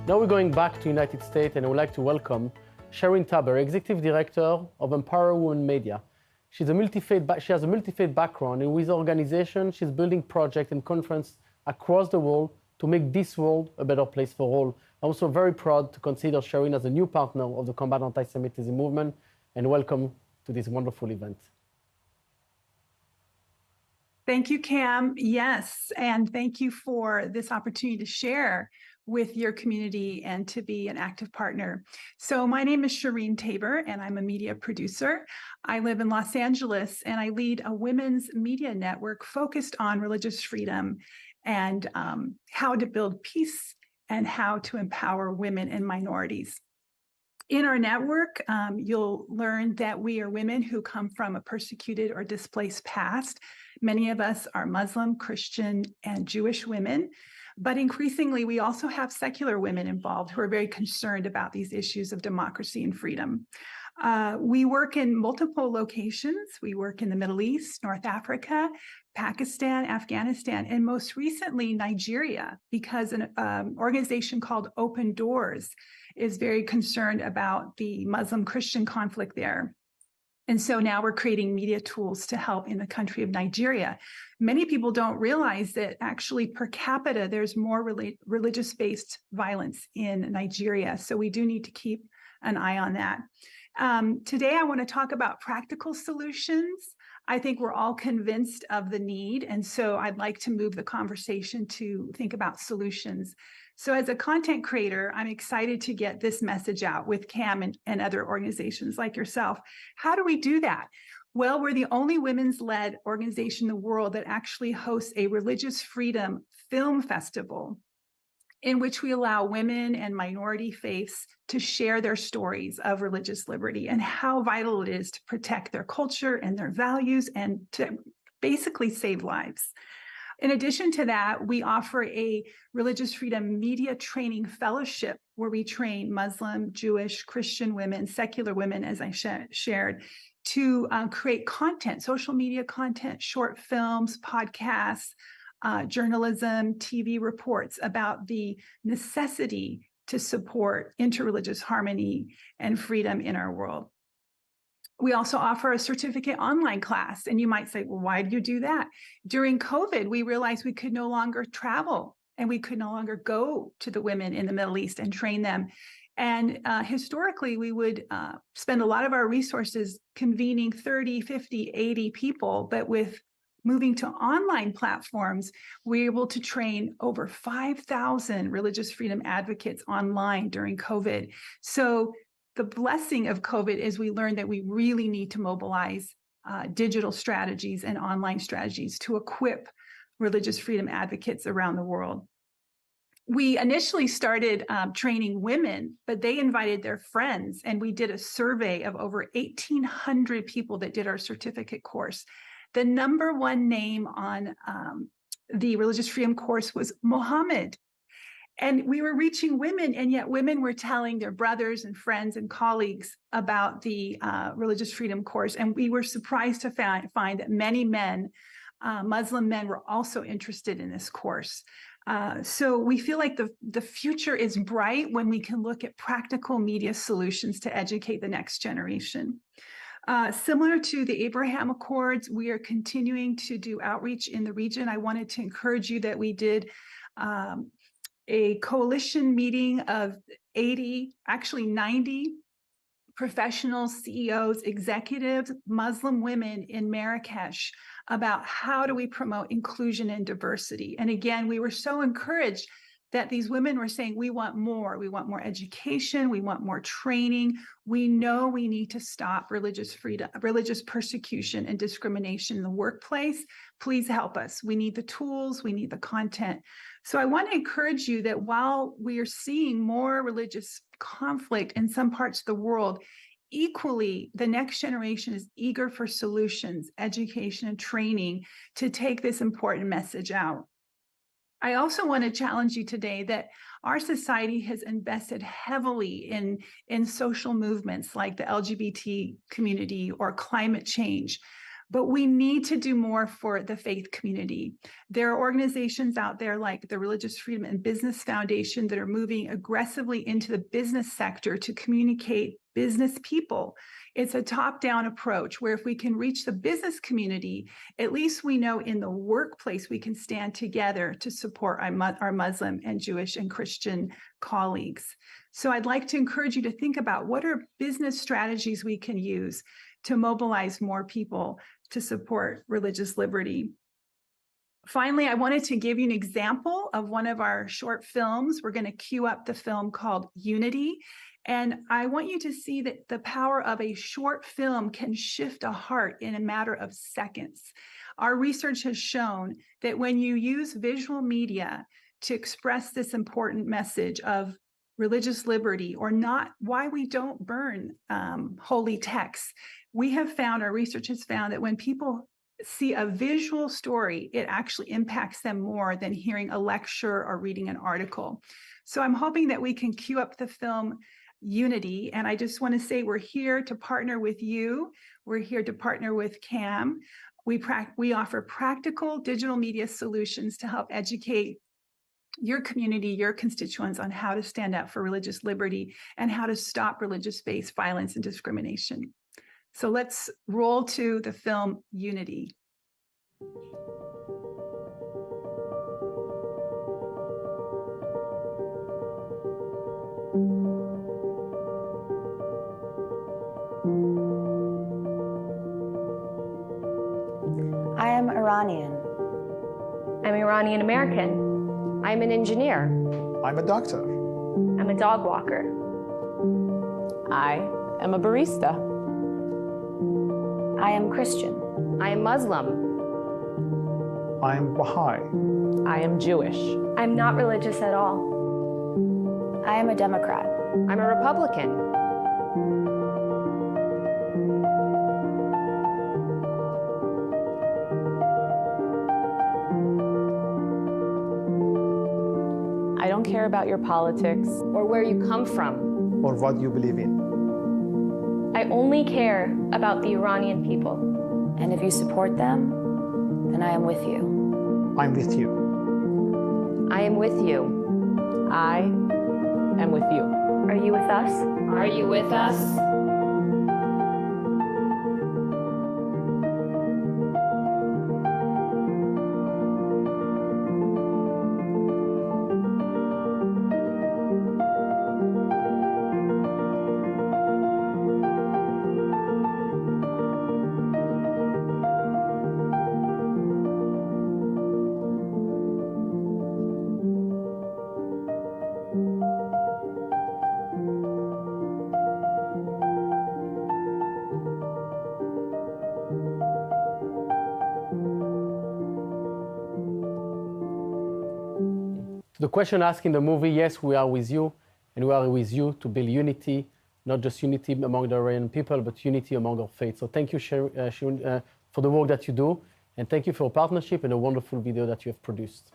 Now we're going back to United States, and I would like to welcome Shirin Taber, Executive Director of Empower Women Media. She has a multi-faith background, and with the organization, she's building projects and conferences across the world to make this world a better place for all. I'm also very proud to consider Shirin as a new partner of the Combat Antisemitism Movement, and welcome to this wonderful event. Thank you, Cam. Yes, and thank you for this opportunity to share with your community and to be an active partner. So my name is Shirin Taber, and I'm a media producer. I live in Los Angeles, and I lead a women's media network focused on religious freedom and how to build peace and how to empower women and minorities. In our network, you'll learn that we are women who come from a persecuted or displaced past. Many of us are Muslim, Christian, and Jewish women. But increasingly, we also have secular women involved who are very concerned about these issues of democracy and freedom. We work in multiple locations. We work in the Middle East, North Africa, Pakistan, Afghanistan, and most recently, Nigeria, because an organization called Open Doors is very concerned about the Muslim-Christian conflict there. And so now we're creating media tools to help in the country of Nigeria. Many people don't realize that actually per capita, there's more religious-based violence in Nigeria. So we do need to keep an eye on that. Today, I want to talk about practical solutions. I think we're all convinced of the need. And so I'd like to move the conversation to think about solutions. So as a content creator, I'm excited to get this message out with Cam and other organizations like yourself. How do we do that? Well, we're the only women's-led organization in the world that actually hosts a religious freedom film festival in which we allow women and minority faiths to share their stories of religious liberty and how vital it is to protect their culture and their values and to basically save lives. In addition to that, we offer a religious freedom media training fellowship where we train Muslim, Jewish, Christian women, secular women, as I shared, to create content, social media content, short films, podcasts, journalism, TV reports about the necessity to support interreligious harmony and freedom in our world. We also offer a certificate online class. And you might say, well, why do you do that? During COVID, we realized we could no longer travel and we could no longer go to the women in the Middle East and train them. And historically, we would spend a lot of our resources convening 30, 50, 80 people. But with moving to online platforms, we were able to train over 5,000 religious freedom advocates online during COVID. So the blessing of COVID is we learned that we really need to mobilize digital strategies and online strategies to equip religious freedom advocates around the world. We initially started training women, but they invited their friends, and we did a survey of over 1,800 people that did our certificate course. The number one name on the religious freedom course was Muhammad. And we were reaching women, and yet women were telling their brothers and friends and colleagues about the religious freedom course. And we were surprised to find that many men, Muslim men, were also interested in this course. So we feel like the future is bright when we can look at practical media solutions to educate the next generation. Similar to the Abraham Accords, we are continuing to do outreach in the region. I wanted to encourage you that we did a coalition meeting of 80, actually 90 professionals, CEOs, executives, Muslim women in Marrakesh about how do we promote inclusion and diversity. And again, we were so encouraged that these women were saying, we want more education, we want more training. We know we need to stop religious freedom, religious persecution and discrimination in the workplace. Please help us. We need the tools, we need the content. So I want to encourage you that while we are seeing more religious conflict in some parts of the world, equally, the next generation is eager for solutions, education, and training to take this important message out. I also want to challenge you today that our society has invested heavily in social movements like the LGBT community or climate change. But we need to do more for the faith community. There are organizations out there like the Religious Freedom and Business Foundation that are moving aggressively into the business sector to communicate business people. It's a top-down approach where if we can reach the business community, at least we know in the workplace we can stand together to support our Muslim and Jewish and Christian colleagues. So I'd like to encourage you to think about what are business strategies we can use to mobilize more people to support religious liberty. Finally, I wanted to give you an example of one of our short films. We're going to cue up the film called Unity. And I want you to see that the power of a short film can shift a heart in a matter of seconds. Our research has shown that when you use visual media to express this important message of religious liberty, or not, why we don't burn holy texts, we have found, our research has found that when people see a visual story, it actually impacts them more than hearing a lecture or reading an article. So I'm hoping that we can cue up the film Unity. And I just want to say we're here to partner with you. We're here to partner with CAM. We offer practical digital media solutions to help educate your community, your constituents on how to stand up for religious liberty and how to stop religious-based violence and discrimination. So let's roll to the film Unity. I am Iranian. I'm Iranian American. I'm an engineer. I'm a doctor. I'm a dog walker. I am a barista. I am Christian. I am Muslim. I'm Baha'i. I am Jewish. I'm not religious at all. I am a Democrat. I'm a Republican. I don't care about your politics Or where you come from. Or what you believe in. I only care about the Iranian people. And if you support them, then I am with you. I'm with you. I am with you. I am with you. Are you with us? Are you with us? The question asked in the movie, yes, we are with you, and we are with you to build unity, not just unity among the Iranian people, but unity among our faiths. So thank you, Shirin, for the work that you do, and thank you for your partnership and a wonderful video that you have produced.